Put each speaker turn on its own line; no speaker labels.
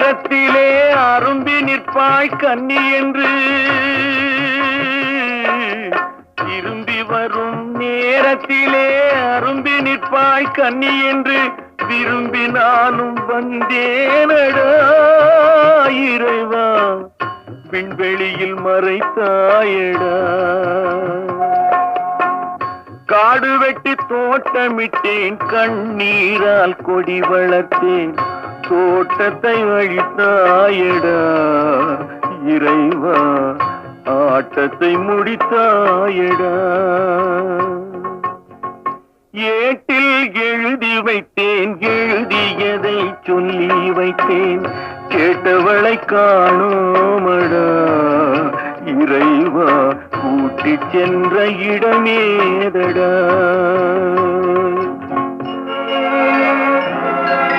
நேரத்திலே அரும்பி நிற்பாய் கன்னி என்று திரும்பி வரும் நேரத்திலே அரும்பி நிற்பாய் கன்னி என்று விரும்பி நானும் வந்தேனடா இறைவா விண்வெளியில் மறைத்தாயடா. காடு வெட்டி தோட்டமிட்டேன் கண்ணீரால் கொடி வளர்த்தேன் தோட்டத்தை அழித்தாயடா இறைவா ஆட்டத்தை முடித்தாயடா. ஏட்டில் எழுதி வைத்தேன் எழுதியதை சொல்லி வைத்தேன் கேட்டவளை காணோமடா இறைவா கூட்டிச் சென்ற இடமேதடா.